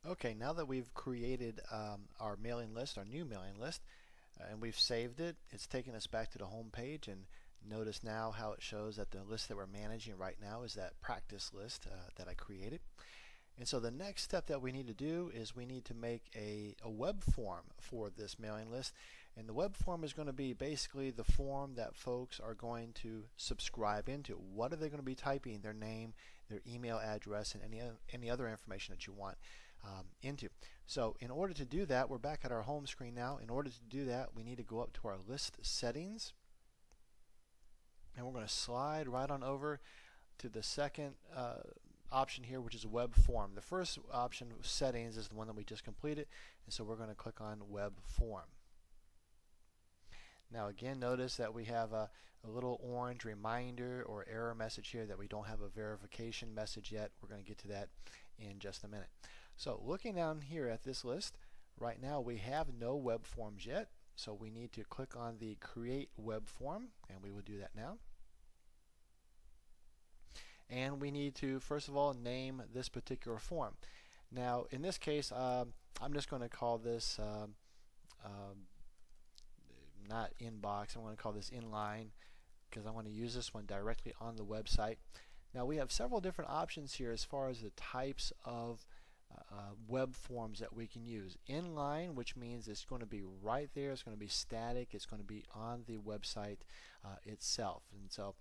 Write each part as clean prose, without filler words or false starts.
Okay, now that we've created our mailing list, our new mailing list, and we've saved it, it's taken us back to the home page, and notice now how it shows that the list that we're managing right now is that practice list that I created. And so the next step that we need to do is we need to make a web form for this mailing list. And the web form is going to be basically the form that folks are going to subscribe into. What are they going to be typing? Their name, their email address, and any other information that you want into. So in order to do that, we're back at our home screen now. In order to do that, we need to go up to our list settings. And we're going to slide right on over to the second option here, which is web form. The first option, settings, is the one that we just completed, and so we're going to click on web form. Now again, notice that we have a little orange reminder or error message here that we don't have a verification message yet. We're going to get to that in just a minute. So looking down here at this list, right now we have no web forms yet, so we need to click on the create web form, and we will do that now. And we need to first of all name this particular form. Now in this case, I'm just going to call this not inbox. I'm going to call this inline because I want to use this one directly on the website. Now we have several different options here as far as the types of web forms that we can use. Inline, which means it's going to be right there, it's going to be static, it's going to be on the website itself. And so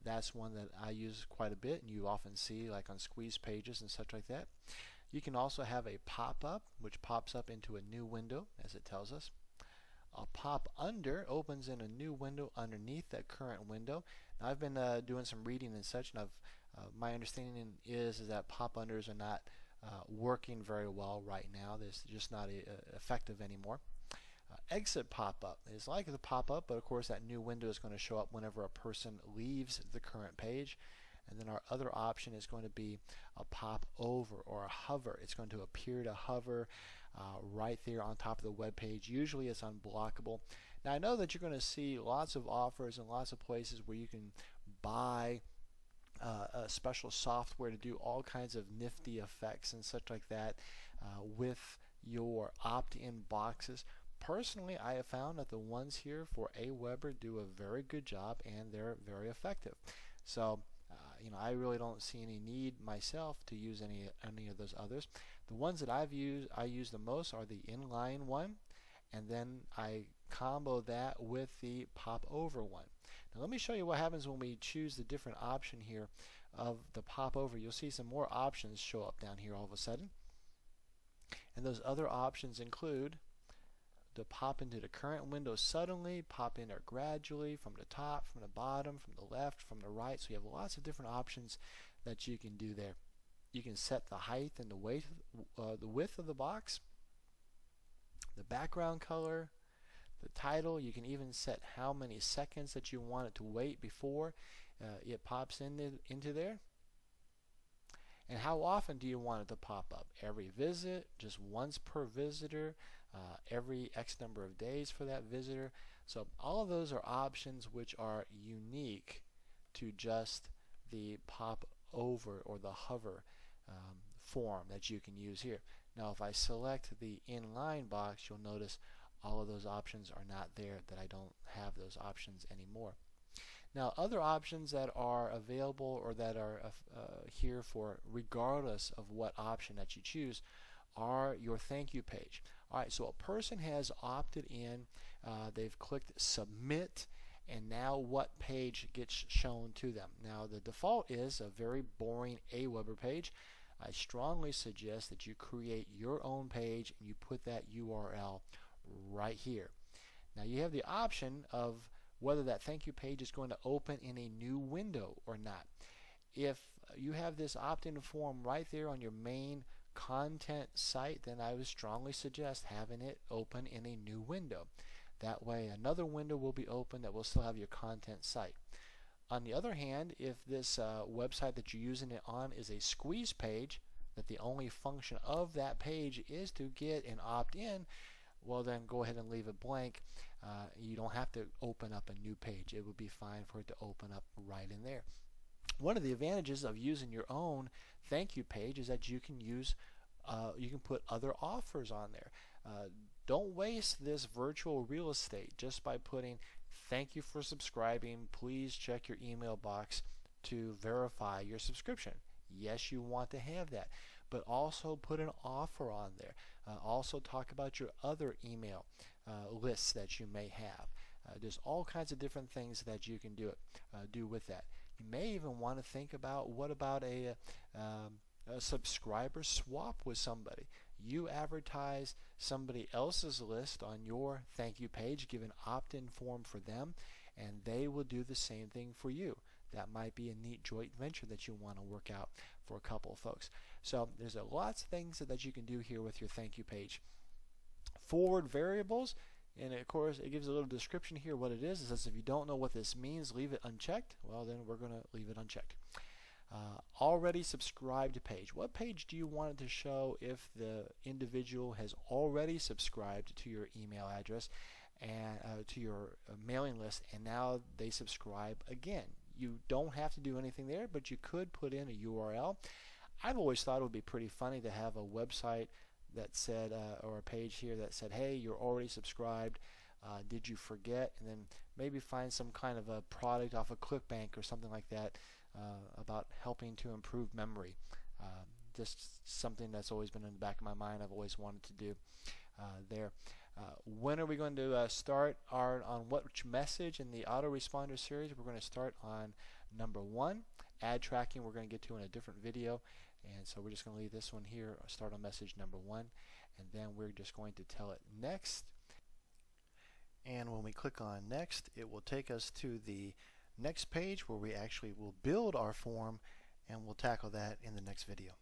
that's one that I use quite a bit, and you often see like on squeeze pages and such like that. You can also have a pop-up, which pops up into a new window, as it tells us. A pop under opens in a new window underneath that current window. Now I've been doing some reading and such, and my understanding is that pop unders are not working very well right now. They're just not effective anymore. Exit pop-up is like the pop-up, but of course that new window is going to show up whenever a person leaves the current page. And then our other option is going to be a pop over or a hover. It's going to appear to hover right there on top of the web page. Usually it's unblockable. Now I know that you're going to see lots of offers and lots of places where you can buy a special software to do all kinds of nifty effects and such like that with your opt-in boxes. Personally, I have found that the ones here for Aweber do a very good job, and they're very effective. So I really don't see any need myself to use any of those others. The ones that I use the most are the inline one, and then I combo that with the pop over one. Now let me show you what happens when we choose the different option here of the pop over. You'll see some more options show up down here all of a sudden, and those other options include to pop into the current window suddenly, pop in there gradually, from the top, from the bottom, from the left, from the right. So you have lots of different options that you can do there. You can set the height and the width of the box, the background color, the title. You can even set how many seconds that you want it to wait before it pops into there. And how often do you want it to pop up? Every visit, just once per visitor, every X number of days for that visitor. So all of those are options which are unique to just the pop over or the hover form that you can use here. Now if I select the inline box, you'll notice all of those options are not there, that I don't have those options anymore. Now other options that are available or that are here for regardless of what option that you choose are your thank you page. Alright, so a person has opted in, they've clicked submit, and now what page gets shown to them? Now the default is a very boring Aweber page. I strongly suggest that you create your own page and you put that URL right here. Now you have the option of whether that thank you page is going to open in a new window or not. If you have this opt-in form right there on your main content site, then I would strongly suggest having it open in a new window. That way another window will be open that will still have your content site. On the other hand, if this website that you're using it on is a squeeze page, that the only function of that page is to get an opt-in, well then go ahead and leave it blank. You don't have to open up a new page. It would be fine for it to open up right in there. One of the advantages of using your own thank you page is that you can use You can put other offers on there. Don't waste this virtual real estate just by putting thank you for subscribing, please check your email box to verify your subscription. Yes, you want to have that, but also put an offer on there. Also talk about your other email lists that you may have. There's all kinds of different things that you can do with that. You may even want to think about, what about a subscriber swap with somebody. You advertise somebody else's list on your thank you page, give an opt-in form for them, and they will do the same thing for you. That might be a neat joint venture that you want to work out for a couple of folks. So there's lots of things that you can do here with your thank you page. Forward variables, and of course it gives a little description here what it is. It says if you don't know what this means, leave it unchecked. Well, then we're going to leave it unchecked. Already subscribed page. What page do you want it to show if the individual has already subscribed to your email address and to your mailing list, and now they subscribe again? You don't have to do anything there, but you could put in a URL. I've always thought it would be pretty funny to have a website that said, or a page here that said, hey, you're already subscribed. Did you forget? And then maybe find some kind of a product off of ClickBank or something like that about helping to improve memory. Just something that's always been in the back of my mind. I've always wanted to do there. When are we going to start on which message in the autoresponder series? We're going to start on number 1. Ad tracking we're going to get to in a different video, and so we're just going to leave this one here, start on message number 1, and then we're just going to tell it next. And when we click on next, it will take us to the next page where we actually will build our form, and we'll tackle that in the next video.